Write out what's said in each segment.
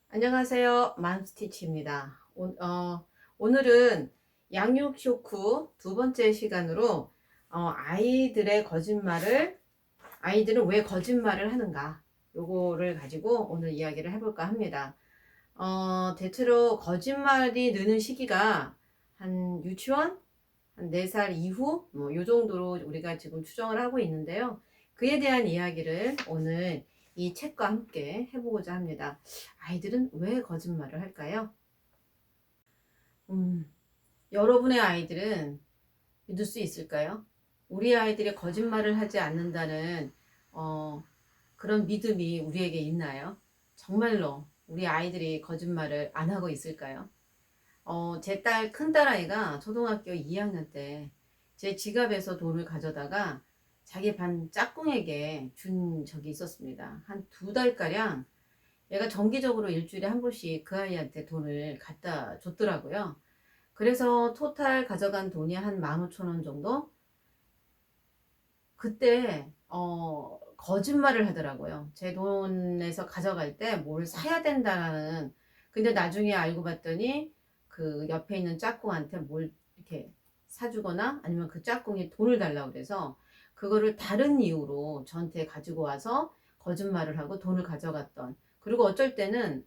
안녕하세요. 맘스티치입니다. 오늘은 양육 쇼크 두 번째 시간으로 아이들은 왜 거짓말을 하는가 요거를 가지고 오늘 이야기를 해볼까 합니다. 대체로 거짓말이 느는 시기가 한 유치원 한 4살 이후 요 정도로 우리가 지금 추정을 하고 있는데요. 그에 대한 이야기를 오늘 이 책과 함께 해보고자 합니다. 아이들은 왜 거짓말을 할까요? 여러분의 아이들은 믿을 수 있을까요? 우리 아이들이 거짓말을 하지 않는다는 그런 믿음이 우리에게 있나요? 정말로 우리 아이들이 거짓말을 안 하고 있을까요? 제 큰딸아이가 초등학교 2학년 때 제 지갑에서 돈을 가져다가 자기 반 짝꿍에게 준 적이 있었습니다. 한 2달가량 얘가 정기적으로 일주일에 한 번씩 그 아이한테 돈을 갖다 줬더라고요. 그래서 토탈 가져간 돈이 한 15,000원 정도? 그때 거짓말을 하더라고요. 제 돈에서 가져갈 때 뭘 사야 된다는. 근데 나중에 알고 봤더니 그 옆에 있는 짝꿍한테 뭘 이렇게 사주거나 아니면 그 짝꿍이 돈을 달라고 그래서 그거를 다른 이유로 저한테 가지고 와서 거짓말을 하고 돈을 가져갔던. 그리고 어쩔 때는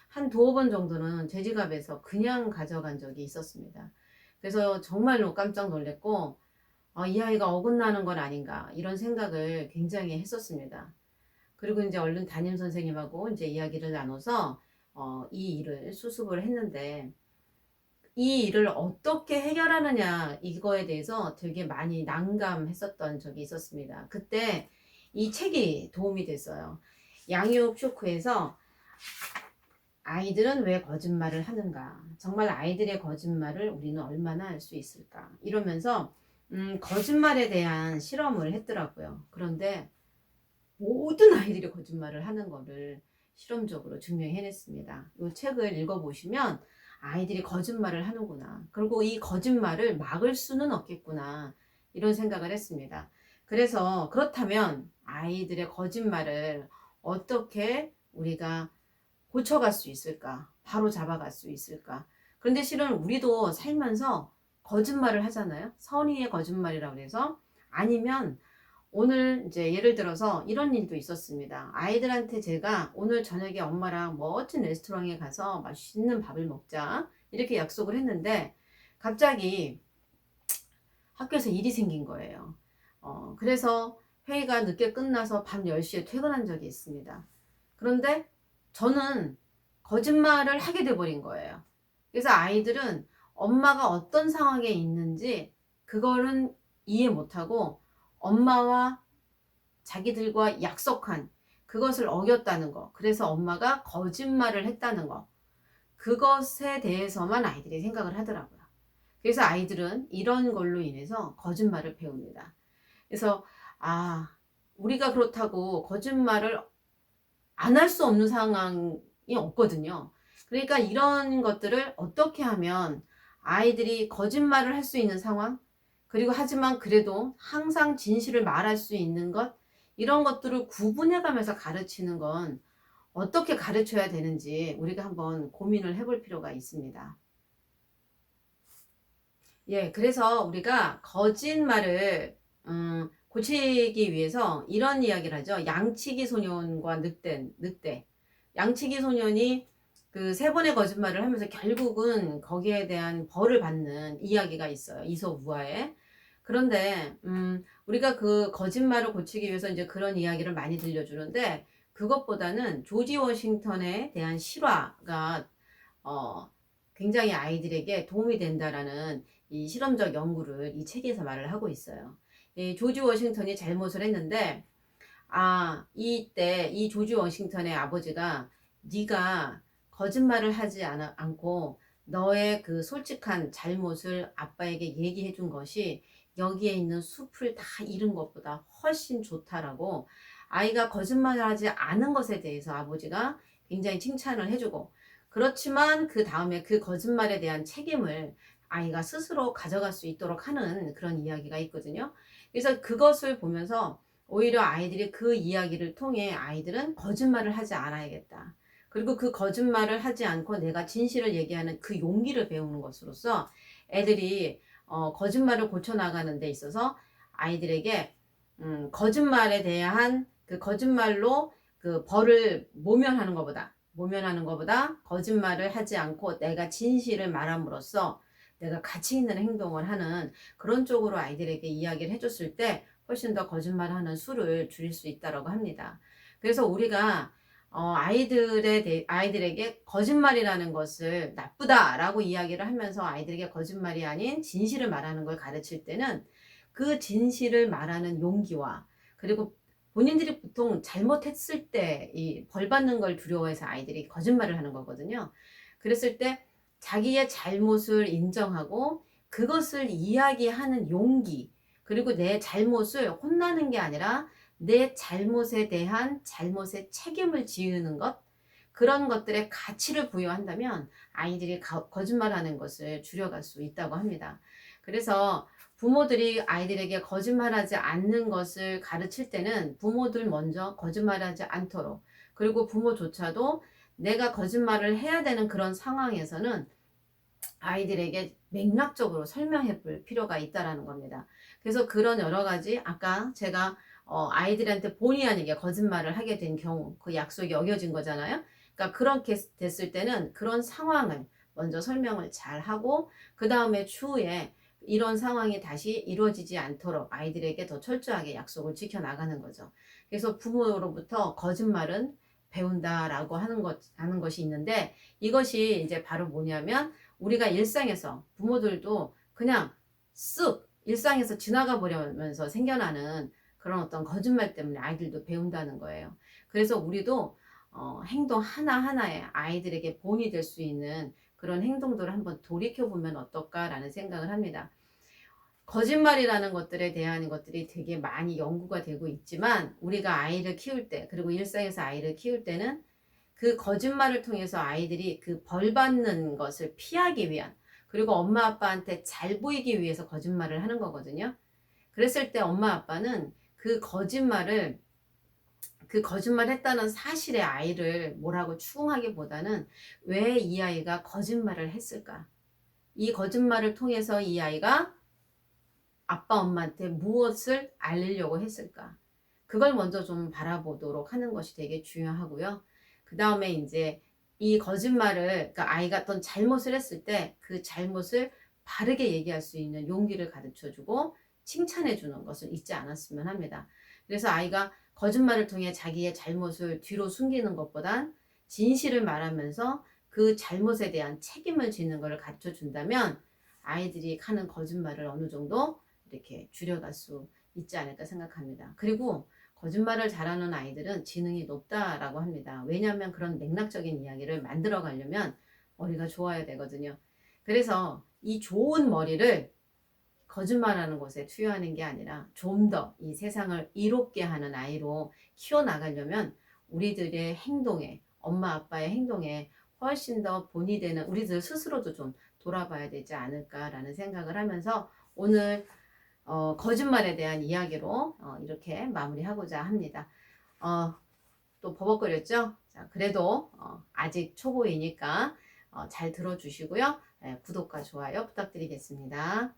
한 2-5번 정도는 제 지갑에서 그냥 가져간 적이 있었습니다. 그래서 정말로 깜짝 놀랐고 이 아이가 어긋나는 건 아닌가 이런 생각을 굉장히 했었습니다. 그리고 이제 얼른 담임 선생님하고 이제 이야기를 나눠서 이 일을 수습을 했는데, 이 일을 어떻게 해결하느냐 이거에 대해서 되게 많이 난감했었던 적이 있었습니다. 그때 이 책이 도움이 됐어요. 양육 쇼크에서 아이들은 왜 거짓말을 하는가, 정말 아이들의 거짓말을 우리는 얼마나 할 수 있을까, 이러면서 거짓말에 대한 실험을 했더라고요. 그런데 모든 아이들이 거짓말을 하는 거를 실험적으로 증명해냈습니다. 이 책을 읽어보시면 아이들이 거짓말을 하는구나, 그리고 이 거짓말을 막을 수는 없겠구나, 이런 생각을 했습니다. 그래서 그렇다면 아이들의 거짓말을 어떻게 우리가 고쳐갈 수 있을까, 바로 잡아갈 수 있을까. 그런데 실은 우리도 살면서 거짓말을 하잖아요. 선의의 거짓말이라고 해서. 아니면 오늘 이제 예를 들어서 이런 일도 있었습니다. 아이들한테 제가 오늘 저녁에 엄마랑 멋진 레스토랑에 가서 맛있는 밥을 먹자 이렇게 약속을 했는데 갑자기 학교에서 일이 생긴 거예요. 그래서 회의가 늦게 끝나서 밤 10시에 퇴근한 적이 있습니다. 그런데 저는 거짓말을 하게 돼버린 거예요. 그래서 아이들은 엄마가 어떤 상황에 있는지 그거는 이해 못하고 엄마와 자기들과 약속한 그것을 어겼다는 거, 그래서 엄마가 거짓말을 했다는 거, 그것에 대해서만 아이들이 생각을 하더라고요. 그래서 아이들은 이런 걸로 인해서 거짓말을 배웁니다. 그래서 우리가 그렇다고 거짓말을 안 할 수 없는 상황이 없거든요. 그러니까 이런 것들을 어떻게 하면 아이들이 거짓말을 할 수 있는 상황, 그리고 하지만 그래도 항상 진실을 말할 수 있는 것, 이런 것들을 구분해 가면서 가르치는 건 어떻게 가르쳐야 되는지 우리가 한번 고민을 해볼 필요가 있습니다. 예, 그래서 우리가 거짓말을 고치기 위해서 이런 이야기를 하죠. 양치기 소년과 늑대. 양치기 소년이 그 3번의 거짓말을 하면서 결국은 거기에 대한 벌을 받는 이야기가 있어요. 이솝우화에. 그런데 우리가 그 거짓말을 고치기 위해서 이제 그런 이야기를 많이 들려주는데, 그것보다는 조지 워싱턴에 대한 실화가 굉장히 아이들에게 도움이 된다라는 이 실험적 연구를 이 책에서 말을 하고 있어요. 이 조지 워싱턴이 잘못을 했는데, 이때 이 조지 워싱턴의 아버지가 네가 거짓말을 하지 않고 너의 그 솔직한 잘못을 아빠에게 얘기해 준 것이 여기에 있는 숲을 다 잃은 것보다 훨씬 좋다라고, 아이가 거짓말을 하지 않은 것에 대해서 아버지가 굉장히 칭찬을 해주고, 그렇지만 그 다음에 그 거짓말에 대한 책임을 아이가 스스로 가져갈 수 있도록 하는 그런 이야기가 있거든요. 그래서 그것을 보면서 오히려 아이들이 그 이야기를 통해 아이들은 거짓말을 하지 않아야겠다. 그리고 그 거짓말을 하지 않고 내가 진실을 얘기하는 그 용기를 배우는 것으로써 애들이 거짓말을 고쳐나가는 데 있어서 아이들에게 거짓말에 대한 그 거짓말로 그 벌을 모면하는 것보다 거짓말을 하지 않고 내가 진실을 말함으로써 내가 가치 있는 행동을 하는 그런 쪽으로 아이들에게 이야기를 해줬을 때 훨씬 더 거짓말하는 수를 줄일 수 있다고 합니다. 그래서 우리가 아이들에게 거짓말이라는 것을 나쁘다라고 이야기를 하면서 아이들에게 거짓말이 아닌 진실을 말하는 걸 가르칠 때는 그 진실을 말하는 용기와 그리고 본인들이 보통 잘못했을 때 이 벌 받는 걸 두려워해서 아이들이 거짓말을 하는 거거든요. 그랬을 때 자기의 잘못을 인정하고 그것을 이야기하는 용기, 그리고 내 잘못을 혼나는 게 아니라 내 잘못에 대한 잘못의 책임을 지우는 것, 그런 것들에 가치를 부여한다면 아이들이 거짓말하는 것을 줄여갈 수 있다고 합니다. 그래서 부모들이 아이들에게 거짓말하지 않는 것을 가르칠 때는 부모들 먼저 거짓말하지 않도록, 그리고 부모조차도 내가 거짓말을 해야 되는 그런 상황에서는 아이들에게 맥락적으로 설명해 볼 필요가 있다라는 겁니다. 그래서 그런 여러 가지 아까 제가 아이들한테 본의 아니게 거짓말을 하게 된 경우 그 약속이 어겨진 거잖아요. 그러니까 그렇게 됐을 때는 그런 상황을 먼저 설명을 잘 하고 그 다음에 추후에 이런 상황이 다시 이루어지지 않도록 아이들에게 더 철저하게 약속을 지켜나가는 거죠. 그래서 부모로부터 거짓말은 배운다라고 하는 것이 있는데 이것이 이제 바로 뭐냐면 우리가 일상에서 부모들도 그냥 쓱 일상에서 지나가 버리면서 생겨나는 그런 어떤 거짓말 때문에 아이들도 배운다는 거예요. 그래서 우리도 행동 하나하나에 아이들에게 본이 될 수 있는 그런 행동들을 한번 돌이켜보면 어떨까라는 생각을 합니다. 거짓말이라는 것들에 대한 것들이 되게 많이 연구가 되고 있지만 우리가 아이를 키울 때 그리고 일상에서 아이를 키울 때는 그 거짓말을 통해서 아이들이 그 벌 받는 것을 피하기 위한 그리고 엄마 아빠한테 잘 보이기 위해서 거짓말을 하는 거거든요. 그랬을 때 엄마 아빠는 그 거짓말 했다는 사실에 아이를 뭐라고 추궁하기보다는 왜 이 아이가 거짓말을 했을까? 이 거짓말을 통해서 이 아이가 아빠 엄마한테 무엇을 알리려고 했을까? 그걸 먼저 좀 바라보도록 하는 것이 되게 중요하고요. 그 다음에 이제 이 거짓말을, 그러니까 아이가 어떤 잘못을 했을 때 그 잘못을 바르게 얘기할 수 있는 용기를 가르쳐 주고 칭찬해 주는 것을 잊지 않았으면 합니다. 그래서 아이가 거짓말을 통해 자기의 잘못을 뒤로 숨기는 것보단 진실을 말하면서 그 잘못에 대한 책임을 지는 것을 가르쳐 준다면 아이들이 하는 거짓말을 어느 정도 이렇게 줄여갈 수 있지 않을까 생각합니다. 그리고 거짓말을 잘하는 아이들은 지능이 높다라고 합니다. 왜냐하면 그런 맥락적인 이야기를 만들어 가려면 머리가 좋아야 되거든요. 그래서 이 좋은 머리를 거짓말하는 것에 투여하는 게 아니라 좀 더 이 세상을 이롭게 하는 아이로 키워나가려면 우리들의 행동에, 엄마 아빠의 행동에 훨씬 더 본이 되는 우리들 스스로도 좀 돌아봐야 되지 않을까라는 생각을 하면서 오늘 거짓말에 대한 이야기로 이렇게 마무리하고자 합니다. 또 버벅거렸죠? 자, 그래도 아직 초보이니까 잘 들어주시고요. 구독과 좋아요 부탁드리겠습니다.